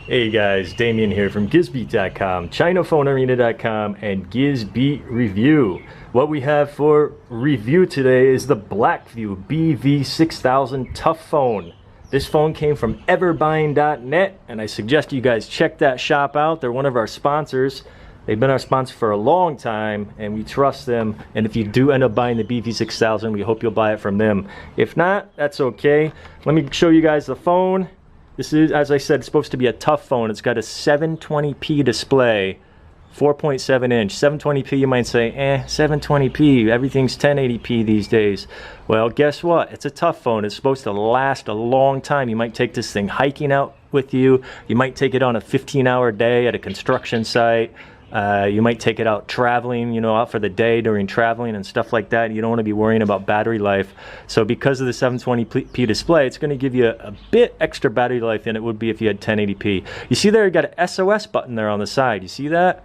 Hey guys, Damien here from GizBeat.com, ChinaPhoneArena.com, and GizBeat Review. What we have for review today is the Blackview BV6000 Tough Phone. This phone came from everbuying.net, and I suggest you guys check that shop out. They're one of our sponsors. They've been our sponsor for a long time, and we trust them. And if you do end up buying the BV6000, we hope you'll buy it from them. If not, that's okay. Let me show you guys the phone. This is, as I said, supposed to be a tough phone. It's got a 720p display, 4.7 inch. 720p, you might say, 720p, everything's 1080p these days. Well, guess what? It's a tough phone. It's supposed to last a long time. You might take this thing hiking out with you. You might take it on a 15-hour day at a construction site. You might take it out traveling, you know, out for the day during traveling and stuff like that. You don't want to be worrying about battery life. So because of the 720p display, it's going to give you a bit extra battery life than it would be if you had 1080p. You see there, you got an SOS button there on the side. You see that?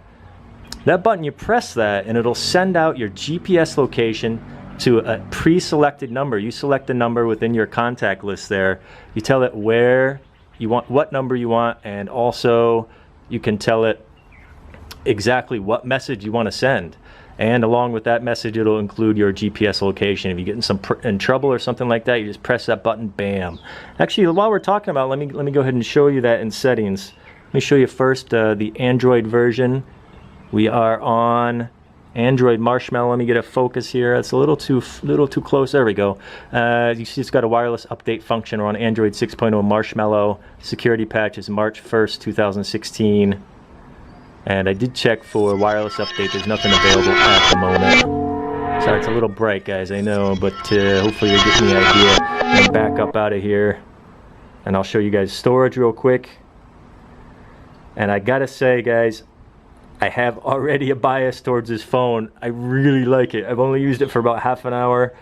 That button, you press that and it'll send out your GPS location to a pre-selected number. You select a number within your contact list there. You tell it where you want, what number you want, and also you can tell it exactly what message you want to send, and along with that message it'll include your GPS location. If you get in trouble or something like that, you just press that button, bam. Actually, while we're talking about it, let me go ahead and show you that in settings. Let me show you first the Android version. We are on Android Marshmallow. Let me get a focus here. It's a little too close. There we go. You see it's got a wireless update function. We're on Android 6.0 Marshmallow. Security patch is March 1st 2016. And I did check for wireless update. There's nothing available at the moment. Sorry, it's a little bright, guys, I know, but hopefully you're getting the idea. I'm gonna back up out of here, and I'll show you guys storage real quick. And I gotta say, guys, I have already a bias towards this phone. I really like it. I've only used it for about half an hour,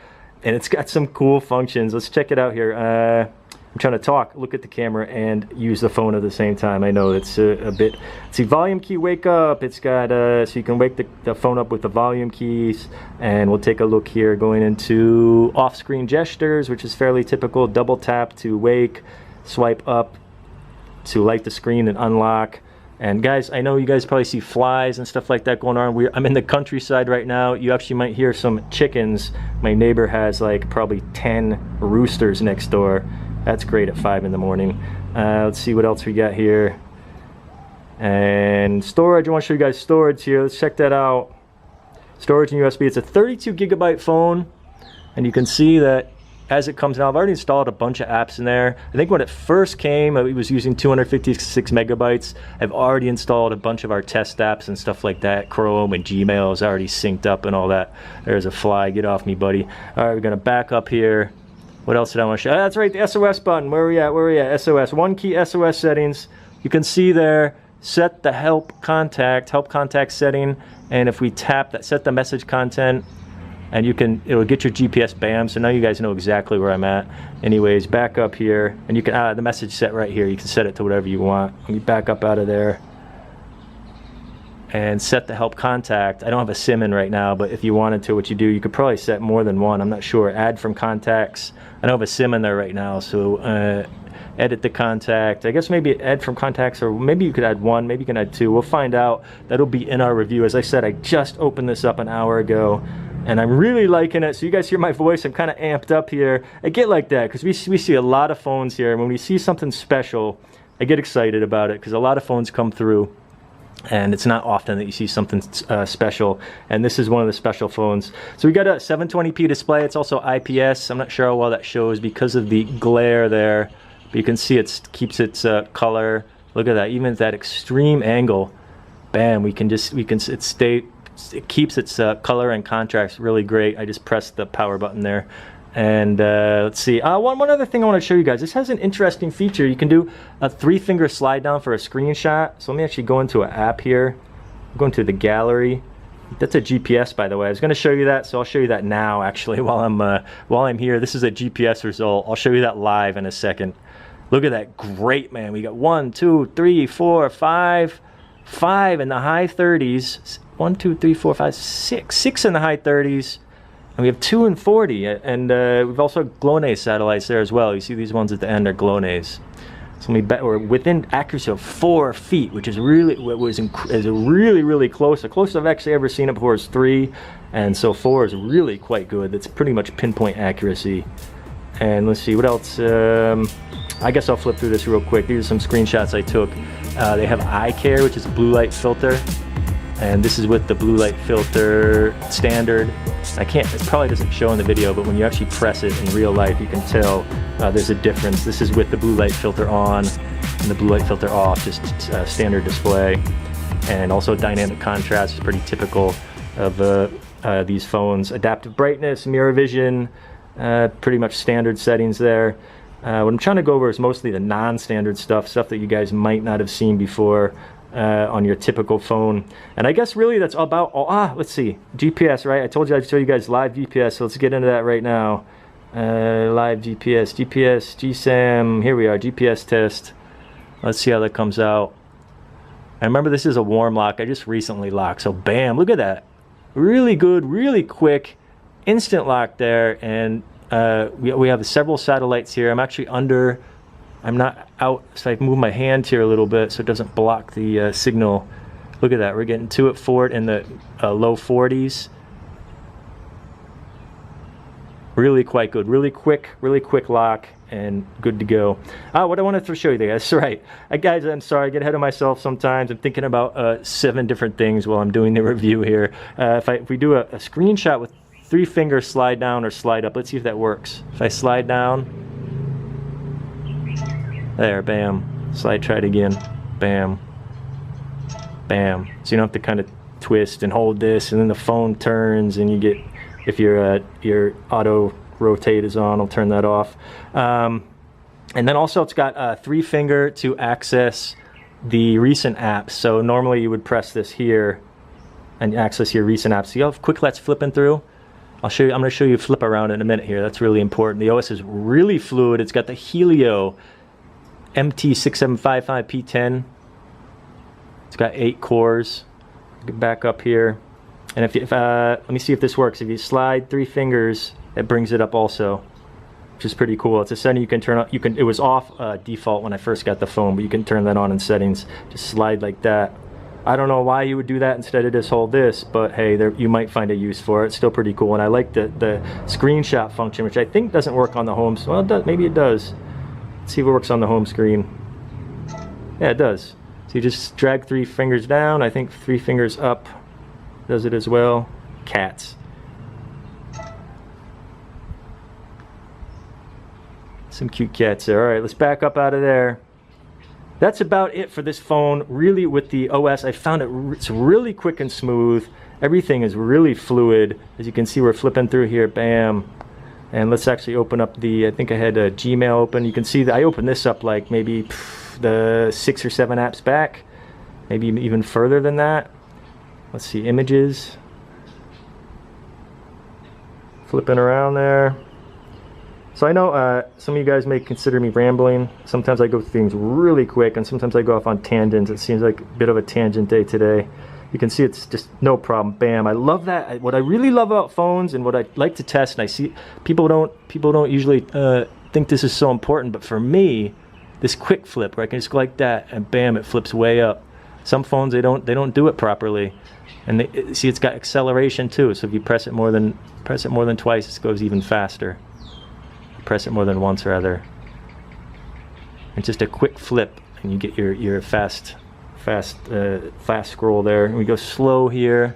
and it's got some cool functions. Let's check it out here. I'm trying to talk, look at the camera, and use the phone at the same time. I know it's a bit... See, volume key, wake up. It's got, so you can wake the phone up with the volume keys. And we'll take a look here, going into off-screen gestures, which is fairly typical. Double tap to wake, swipe up to light the screen and unlock. And guys, I know you guys probably see flies and stuff like that going on. I'm in the countryside right now. You actually might hear some chickens. My neighbor has like probably 10 roosters next door. That's great at 5 in the morning. Let's see what else we got here. And storage, I want to show you guys storage here. Let's check that out. Storage and USB. It's a 32 gigabyte phone. And you can see that as it comes out, I've already installed a bunch of apps in there. I think when it first came, it was using 256 megabytes. I've already installed a bunch of our test apps and stuff like that. Chrome and Gmail is already synced up and all that. There's a fly. Get off me, buddy. All right, we're going to back up here. What else did I want to show? That's right, the SOS button. Where are we at? Where are we at? SOS. One key SOS settings. You can see there, set the help contact setting. And if we tap that, set the message content, and it'll get your GPS, bam. So now you guys know exactly where I'm at. Anyways, back up here. And you can, the message set right here. You can set it to whatever you want. Let me back up out of there. And set the help contact. I don't have a SIM in right now, but if you wanted to, what you do, you could probably set more than one. I'm not sure. Add from contacts. I don't have a SIM in there right now, so edit the contact. I guess maybe add from contacts, or maybe you could add one, maybe you can add two. We'll find out. That'll be in our review. As I said, I just opened this up an hour ago, and I'm really liking it. So you guys hear my voice. I'm kind of amped up here. I get like that because we see a lot of phones here, and when we see something special, I get excited about it because a lot of phones come through. And it's not often that you see something special, and this is one of the special phones. So we got a 720p display. It's also IPS. I'm not sure how well that shows because of the glare there, but you can see it keeps its color. Look at that, even at that extreme angle, bam, it keeps its color and contrast really great. I just pressed the power button there. And let's see, one other thing I want to show you guys. This has an interesting feature. You can do a 3-finger slide down for a screenshot. So let me actually go into an app here. I'm going to the gallery. That's a GPS, by the way. I was going to show you that, so I'll show you that now, actually, while I'm here. This is a GPS result. I'll show you that live in a second. Look at that, great, man. We got 1, 2, 3, 4, 5 in the high 30s. 1, 2, 3, 4, 5, 6 in the high 30s. And we have 2 and 40, and we've also GLONASS satellites there as well. You see these ones at the end are GLONASS. It's only or within accuracy of 4 feet, which is really really close. The closest I've actually ever seen it before is 3, and so 4 is really quite good. That's pretty much pinpoint accuracy. And let's see what else. I guess I'll flip through this real quick. These are some screenshots I took. They have eye care, which is a blue light filter, and this is with the blue light filter standard. I can't, it probably doesn't show in the video, but when you actually press it in real life, you can tell there's a difference. This is with the blue light filter on and the blue light filter off, just standard display. And also dynamic contrast is pretty typical of these phones. Adaptive brightness, mirror vision, pretty much standard settings there. What I'm trying to go over is mostly the non-standard stuff that you guys might not have seen before on your typical phone. And I guess really that's all about, let's see, GPS, right? I told you I'd show you guys live GPS, so let's get into that right now. Live GPS, GSAM, here we are, GPS test. Let's see how that comes out. And remember, this is a warm lock. I just recently locked, so bam, look at that. Really good, really quick, instant lock there. And we have several satellites here. I'm actually under, I'm not out, so I move my hand here a little bit so it doesn't block the signal. Look at that, we're getting 2 at 4 in the low 40s. Really quite good, really quick lock, and good to go. What I wanted to show you guys, right, guys, I'm sorry, I get ahead of myself sometimes. I'm thinking about 7 different things while I'm doing the review here. If we do a screenshot with 3 fingers slide down or slide up, let's see if that works. If I slide down, there, bam, try it again, bam, bam. So you don't have to kind of twist and hold this, and then the phone turns, and you get, if your auto rotate is on, I'll turn that off. And then also it's got a 3-finger to access the recent apps. So normally you would press this here and access your recent apps. See how quick that's flipping through? I'll show you, I'm going to show you flip around in a minute here. That's really important. The OS is really fluid. It's got the Helio MT6755P10. It's got 8 cores. Get back up here. And if let me see if this works. If you slide 3 fingers, it brings it up also, which is pretty cool. It's a setting you can turn on. It was off default when I first got the phone, but you can turn that on in settings. Just slide like that. I don't know why you would do that instead of just hold this, but hey, you might find a use for it. It's still pretty cool, and I like the screenshot function, which I think doesn't work on the home. Well, it does, maybe it does. Let's see if it works on the home screen. Yeah, it does. So you just drag 3 fingers down. I think 3 fingers up does it as well. Cats. Some cute cats there. All right, let's back up out of there. That's about it for this phone. Really, with the OS, I found it's really quick and smooth. Everything is really fluid. As you can see, we're flipping through here. Bam. And let's actually open up I think I had Gmail open. You can see that I opened this up like maybe the 6 or 7 apps back. Maybe even further than that. Let's see, images. Flipping around there. So I know some of you guys may consider me rambling. Sometimes I go through things really quick, and sometimes I go off on tangents. It seems like a bit of a tangent day today. You can see it's just no problem. Bam. I love that. What I really love about phones, and what I like to test, and I see people don't usually think this is so important, but for me, this quick flip where I can just go like that, and bam, it flips way up. Some phones they don't do it properly, and see it's got acceleration too. So if you press it more than twice, it goes even faster. Press it more than once, rather. It's just a quick flip, and you get your fast scroll there. And we go slow here.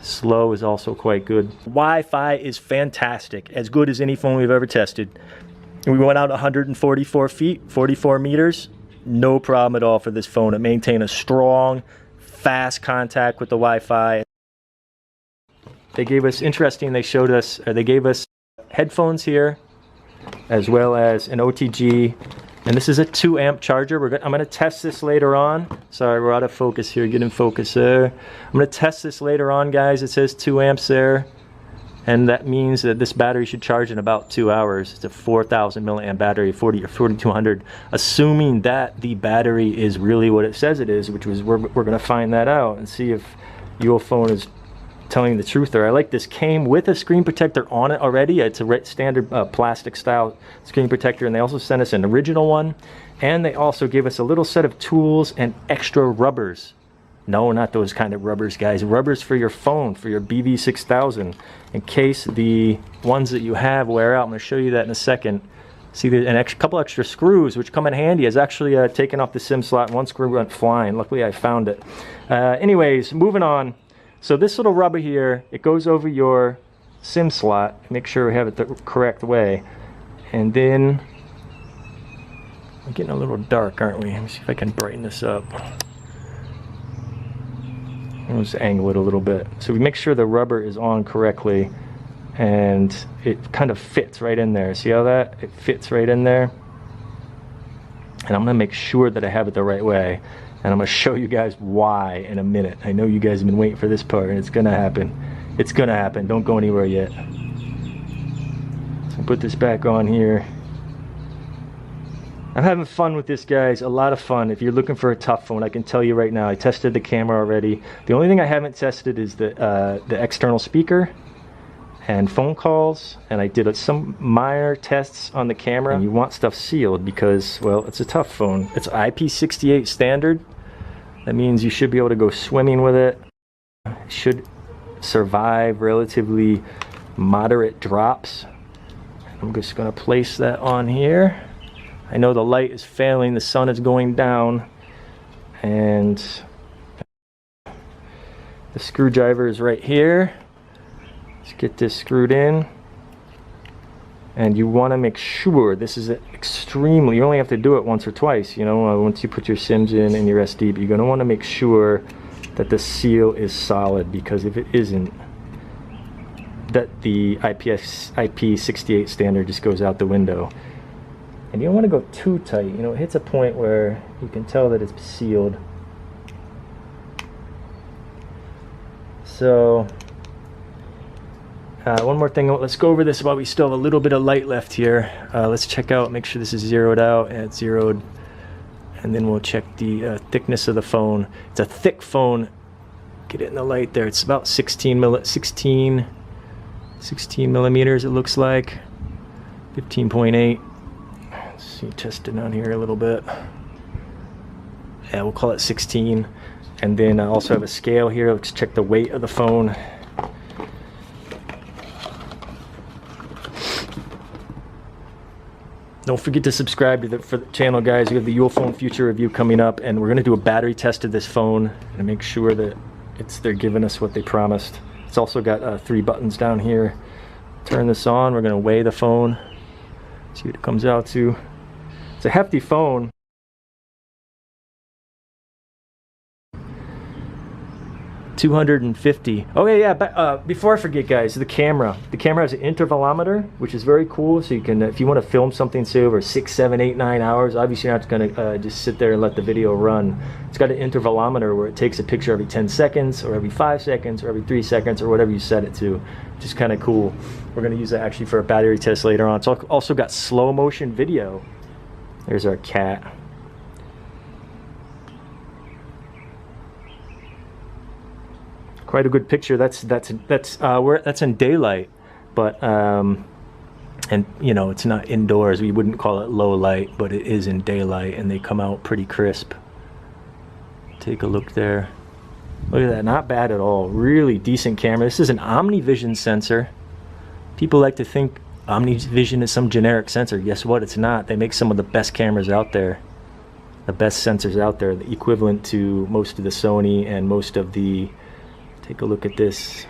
Slow is also quite good. Wi-Fi is fantastic, as good as any phone we've ever tested. And we went out 144 feet, 44 meters. No problem at all for this phone. It maintained a strong, fast contact with the Wi-Fi. They gave us, they gave us headphones here, as well as an OTG, and this is a 2-amp charger. I'm going to test this later on. Sorry, we're out of focus here. Get in focus there. I'm going to test this later on, guys. It says 2 amps there, and that means that this battery should charge in about 2 hours. It's a 4,000 milliamp battery, 40 or 4200, assuming that the battery is really what it says it is, which was we're going to find that out and see if your phone is telling you the truth there. I like this. Came with a screen protector on it already. It's a standard plastic style screen protector, and they also sent us an original one, and they also gave us a little set of tools and extra rubbers. No, not those kind of rubbers, guys. Rubbers for your phone, for your BV6000, in case the ones that you have wear out. I'm going to show you that in a second. See, there's a couple extra screws, which come in handy. I was actually taken off the SIM slot, and one screw went flying. Luckily, I found it. Anyways, moving on. So this little rubber here, it goes over your SIM slot. Make sure we have it the correct way. And then, we're getting a little dark, aren't we? Let me see if I can brighten this up. Let's angle it a little bit. So we make sure the rubber is on correctly, and it kind of fits right in there. See how that? It fits right in there. And I'm gonna make sure that I have it the right way. And I'm gonna show you guys why in a minute. I know you guys have been waiting for this part, and it's gonna happen. It's gonna happen. Don't go anywhere yet. So put this back on here. I'm having fun with this, guys. A lot of fun. If you're looking for a tough phone, I can tell you right now, I tested the camera already. The only thing I haven't tested is the external speaker and phone calls, and I did some minor tests on the camera. And you want stuff sealed because, well, it's a tough phone. It's IP68 standard. That means you should be able to go swimming with it. It should survive relatively moderate drops. I'm just going to place that on here. I know the light is failing, the sun is going down, and the screwdriver is right here. Let's get this screwed in. And you want to make sure this is extremely, you only have to do it once or twice, you know, once you put your SIMs in and your SD, but you're going to want to make sure that the seal is solid, because if it isn't, that the IP68 standard just goes out the window. And you don't want to go too tight. You know, it hits a point where you can tell that it's sealed. So, one more thing. Let's go over this while we still have a little bit of light left here. Let's check out, make sure this is zeroed out, and it's zeroed. And then we'll check the thickness of the phone. It's a thick phone. Get it in the light there. It's about 16 millimeters, it looks like. 15.8. Let's see, test it down here a little bit. Yeah, we'll call it 16. And then I also have a scale here. Let's check the weight of the phone. Don't forget to subscribe to the channel, guys. We have the Ulefone Future Review coming up, and we're going to do a battery test of this phone and make sure that they're giving us what they promised. It's also got 3 buttons down here. Turn this on. We're going to weigh the phone. See what it comes out to. It's a hefty phone. $250. Okay, yeah, but before I forget, guys, the camera has an intervalometer, which is very cool. So you can, if you want to film something, say over 6, 7, 8, 9 hours, obviously you're not going to just sit there and let the video run. It's got an intervalometer where it takes a picture every 10 seconds or every 5 seconds or every 3 seconds or whatever you set it to, which is kind of cool. We're going to use that actually for a battery test later on. It's also got slow motion video. There's our cat. Quite a good picture. That's in daylight, but and you know, it's not indoors. We wouldn't call it low light, but it is in daylight, and they come out pretty crisp. Take a look there. Look at that, not bad at all. Really decent camera. This is an OmniVision sensor. People like to think OmniVision is some generic sensor. Guess what? It's not. They make some of the best cameras out there, the best sensors out there, the equivalent to most of the Sony and most of the. Take a look at this.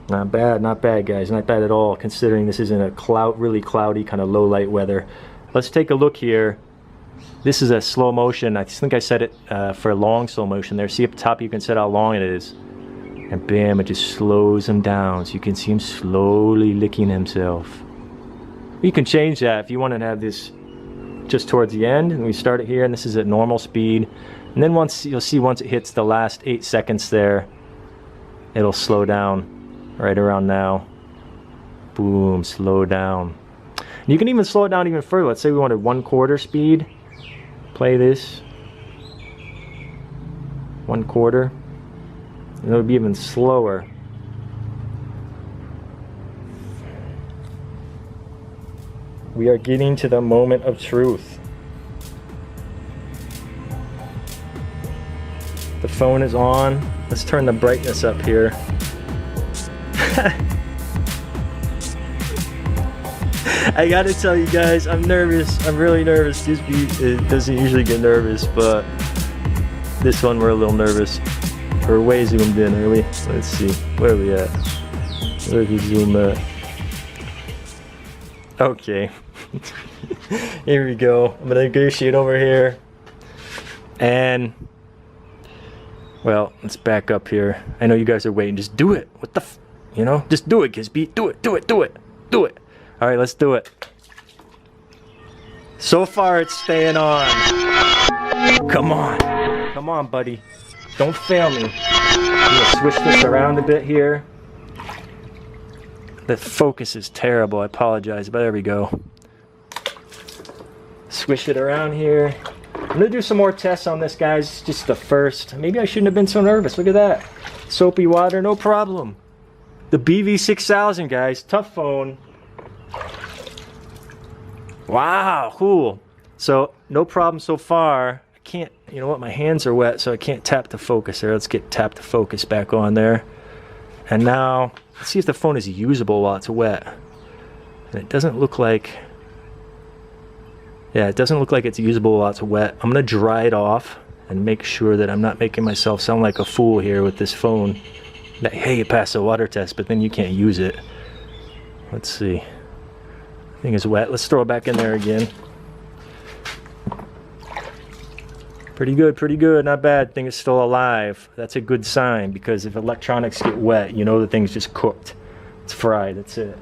Not bad, guys. Not bad at all, considering this isn't a really cloudy kind of low light weather. Let's take a look here. This is a slow motion. I think I set it for long slow motion there. See up top, you can set how long it is. And bam, it just slows him down. So you can see him slowly licking himself. You can change that if you want to have this just towards the end. And we start it here, and this is at normal speed. And then you'll see once it hits the last 8 seconds there, it'll slow down right around now. Boom, slow down. And you can even slow it down even further. Let's say we wanted 1/4 speed. Play this. 1/4. it'll be even slower. We are getting to the moment of truth. The phone is on. Let's turn the brightness up here. I gotta tell you guys, I'm nervous. I'm really nervous. Gisby doesn't usually get nervous, but this one we're a little nervous. We're way zoomed in, are we? Let's see. Where are we at? Where we zoom at? Okay. Here we go. I'm gonna negotiate over here. And, well, let's back up here. I know you guys are waiting. Just do it. What the f, you know? Just do it, Gisby. Do it, do it, do it, do it. All right, let's do it. So far, it's staying on. Come on. Come on, buddy. Don't fail me. I'm gonna switch this around a bit here. The focus is terrible. I apologize, but there we go. Swish it around here. I'm gonna do some more tests on this, guys. It's just the first. Maybe I shouldn't have been so nervous. Look at that. Soapy water, no problem. The BV6000, guys. Tough phone. Wow, cool. So, no problem so far. I can't, you know what, my hands are wet, so I can't tap the focus there. Let's get tap the focus back on there. And now, let's see if the phone is usable while it's wet. And it doesn't look like, yeah, it doesn't look like it's usable while it's wet. I'm gonna dry it off and make sure that I'm not making myself sound like a fool here with this phone. That, hey, you passed the water test, but then you can't use it. Let's see. Thing is wet. Let's throw it back in there again. Pretty good, not bad. Thing is still alive. That's a good sign, because if electronics get wet, you know the thing's just cooked. It's fried, that's it.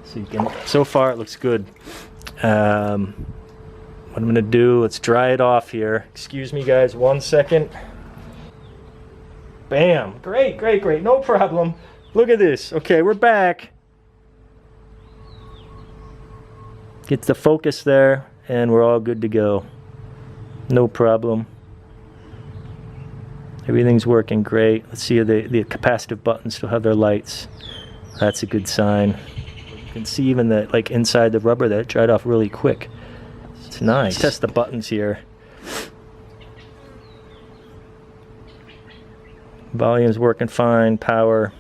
So you can, so far it looks good. What I'm gonna do, let's dry it off here. Excuse me guys, 1 second. Bam, great, no problem. Look at this, okay, we're back. Get the focus there, and we're all good to go. No problem. Everything's working great. Let's see, the capacitive buttons still have their lights. That's a good sign. You can see even that, like inside the rubber, that it dried off really quick. It's nice. Let's test the buttons here. Volume's working fine, power.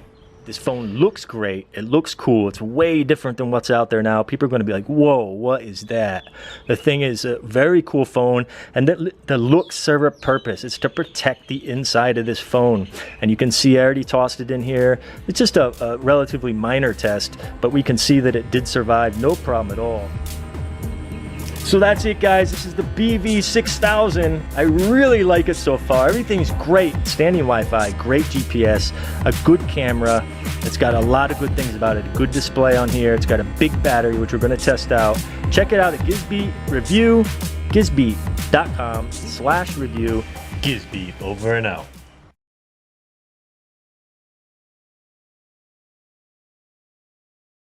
This phone looks great. It looks cool. It's way different than what's out there now. People are going to be like, whoa, what is that? The thing is a very cool phone, and the looks serve a purpose. It's to protect the inside of this phone. And you can see I already tossed it in here. It's just a relatively minor test, but we can see that it did survive, no problem at all. So that's it, guys. This is the BV6000. I really like it so far. Everything's great. Standing Wi-Fi, great GPS, a good camera. It's got a lot of good things about it. Good display on here. It's got a big battery, which we're going to test out. Check it out at Gisby Review, gisby.com/review. Gisby, over and out.